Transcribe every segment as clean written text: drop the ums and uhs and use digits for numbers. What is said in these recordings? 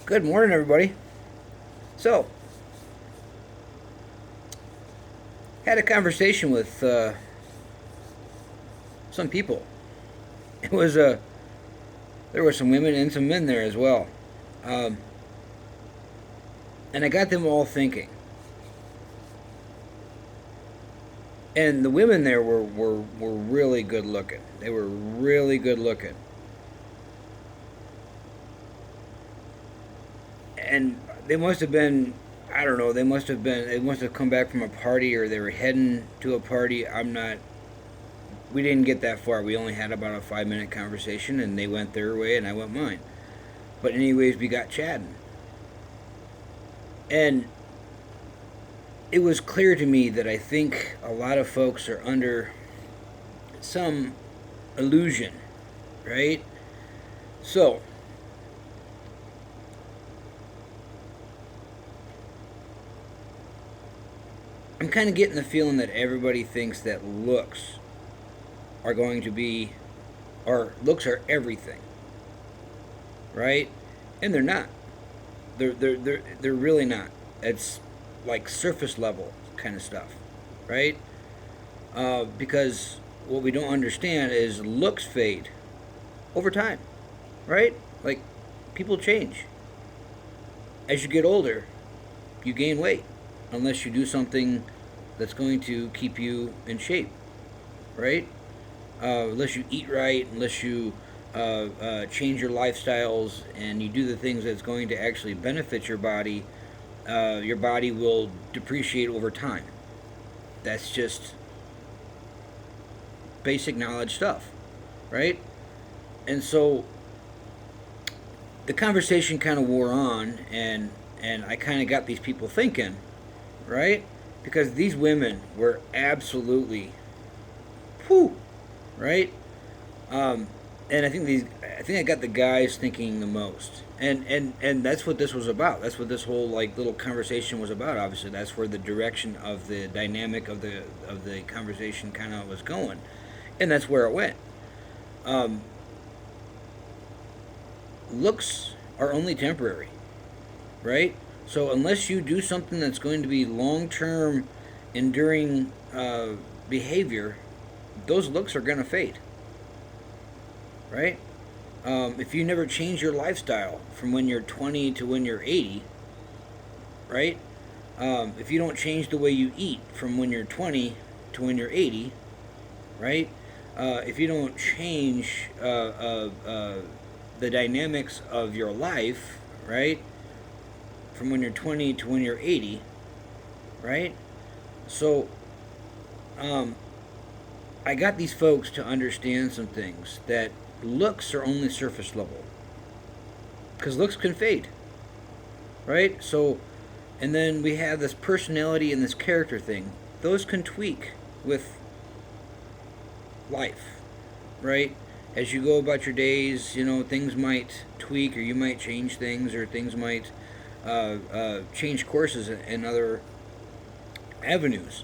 Good morning, everybody. So, had a conversation with some people. It was there were some women and some men there as well, um, and I got them all thinking. And the women there were really good looking. They were really good looking, and they must have been. I don't know. They must have been. They must have come back from a party, or they were heading to a party. I'm not. We didn't get that far. We only had about a 5 minute conversation, and they went their way, and I went mine. But anyways, we got chatting, and it was clear to me that I think a lot of folks are under some illusion, right? So, I'm kind of getting the feeling that everybody thinks that looks are going to be, or looks are everything, right? And they're not. They're really not. It's like surface level kind of stuff, right? Because what we don't understand is looks fade over time, right? Like people change. As you get older, you gain weight unless you do something that's going to keep you in shape, right? Unless you eat right, unless you change your lifestyles and you do the things that's going to actually benefit your body will depreciate over time. That's just basic knowledge stuff, right? And so the conversation kind of wore on, and I kind of got these people thinking, right? Because these women were absolutely, whew, right? Um, and I think I got the guys thinking the most, and that's what this was about. That's what this whole like little conversation was about. Obviously, that's where the direction of the dynamic of the conversation kind of was going, and that's where it went. Um, Looks are only temporary, right? So unless you do something that's going to be long term, enduring behavior, those looks are going to fade, right? If you never change your lifestyle from when you're 20 to when you're 80, right? If you don't change the way you eat from when you're 20 to when you're 80, right? If you don't change the dynamics of your life, right? From when you're 20 to when you're 80, right? So, um, I got these folks to understand some things that looks are only surface level because looks can fade, right? So, and then we have this personality and this character thing. Those can tweak with life, right? As you go about your days, things might tweak, or you might change things, or things might change courses in other avenues.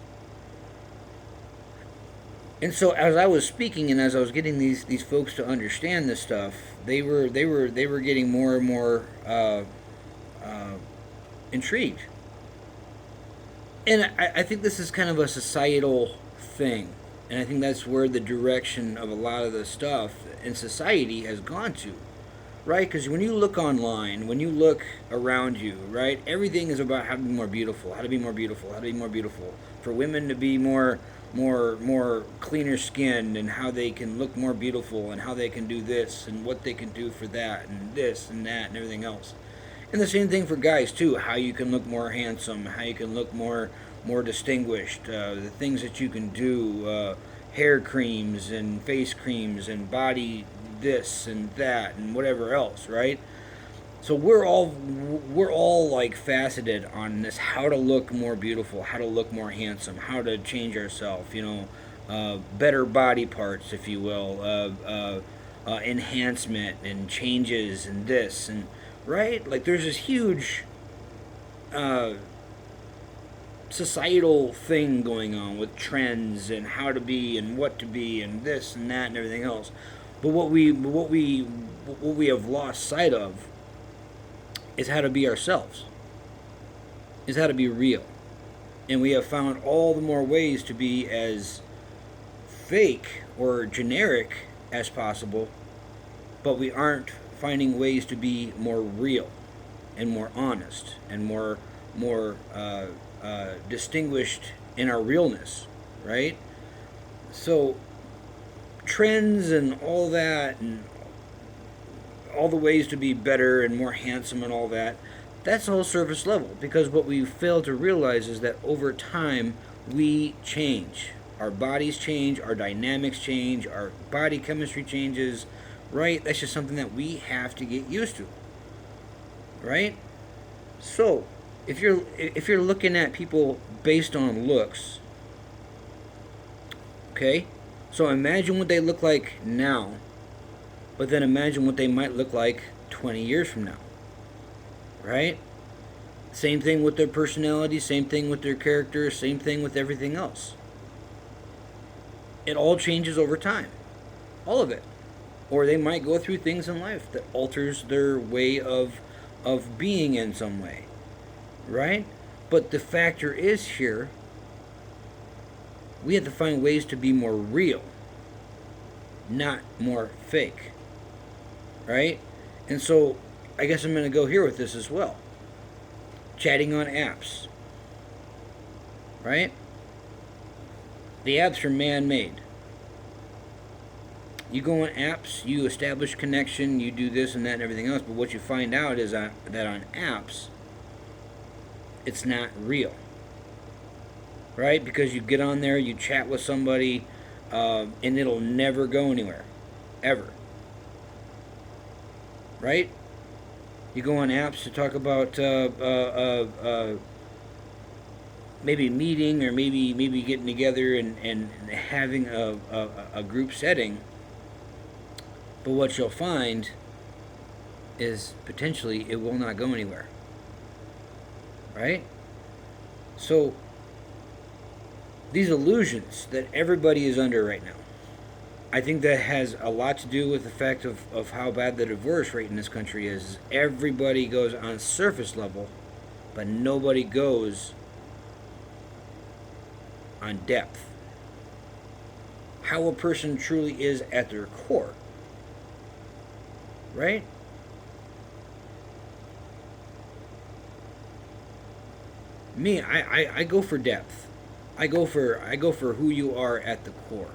And so, as I was speaking and as I was getting these folks to understand this stuff, they were getting more and more uh, intrigued. And I think this is kind of a societal thing, and I think that's where the direction of a lot of the stuff in society has gone to, right? Because when you look online, when you look around you, right, everything is about how to be more beautiful, how to be more beautiful, how to be more beautiful. For women to be more cleaner skinned, and how they can look more beautiful, and how they can do this, and what they can do for that, and this and that, and everything else. And the same thing for guys too. How you can look more handsome, how you can look more distinguished, the things that you can do, hair creams and face creams and body this and that and whatever else, right? So we're all like faceted on this how to look more beautiful, how to look more handsome, how to change ourselves, better body parts, if you will, enhancement and changes and this and right. Like there's this huge uh, societal thing going on with trends and how to be and what to be and this and that and everything else. But what we have lost sight of is how to be ourselves, is how to be real. And we have found all the more ways to be as fake or generic as possible, but we aren't finding ways to be more real and more honest and more distinguished in our realness, right? So trends and all that, and all the ways to be better and more handsome and all that, that's all surface level, because what we fail to realize is that over time we change. Our bodies change, our dynamics change, our body chemistry changes, right? That's just something that we have to get used to, right? So if you're looking at people based on looks, okay, so imagine what they look like now, but then imagine what they might look like 20 years from now, right? Same thing with their personality, same thing with their character, same thing with everything else. It all changes over time, all of it. Or they might go through things in life that alters their way of being in some way, right? But the factor is here, we have to find ways to be more real, not more fake, right? And so I guess I'm going to go here with this as well. Chatting on apps, right? The apps are man-made. You go on apps, you establish connection, you do this and that and everything else, but what you find out is that on apps, it's not real, right? Because you get on there, you chat with somebody, and it'll never go anywhere, ever, right? You go on apps to talk about maybe meeting, or maybe getting together and having a group setting. But what you'll find is potentially it will not go anywhere, right? So these illusions that everybody is under right now, I think that has a lot to do with the fact of how bad the divorce rate in this country is. Everybody goes on surface level, but nobody goes on depth. How a person truly is at their core, right? Me, I go for depth. I go for who you are at the core.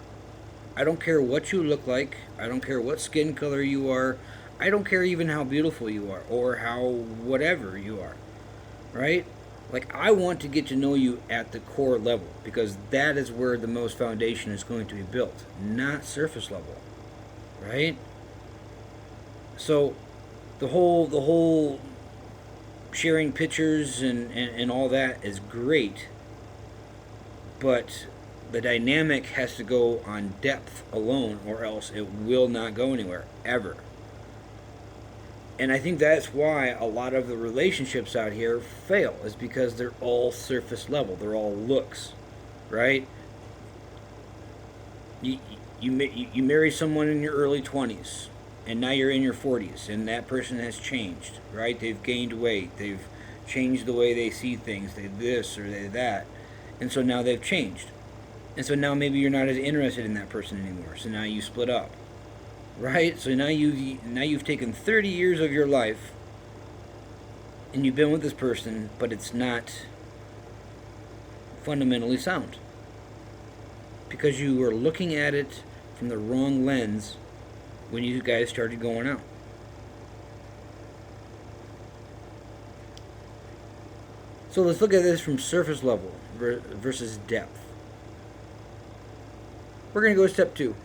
I don't care what you look like. I don't care what skin color you are. I don't care even how beautiful you are or how whatever you are, right? Like, I want to get to know you at the core level, because that is where the most foundation is going to be built, not surface level, right? So the whole sharing pictures and all that is great, but the dynamic has to go on depth alone, or else it will not go anywhere, ever. And I think that's why a lot of the relationships out here fail, is because they're all surface level. They're all looks, right? You marry someone in your early 20s, and now you're in your 40s, and that person has changed, right? They've gained weight. They've changed the way they see things. They this or they that. And so now they've changed. And so now maybe you're not as interested in that person anymore. So now you split up, right? So now you've taken 30 years of your life, and you've been with this person, but it's not fundamentally sound, because you were looking at it from the wrong lens when you guys started going out. So let's look at this from surface level versus depth. We're going to go to step 2.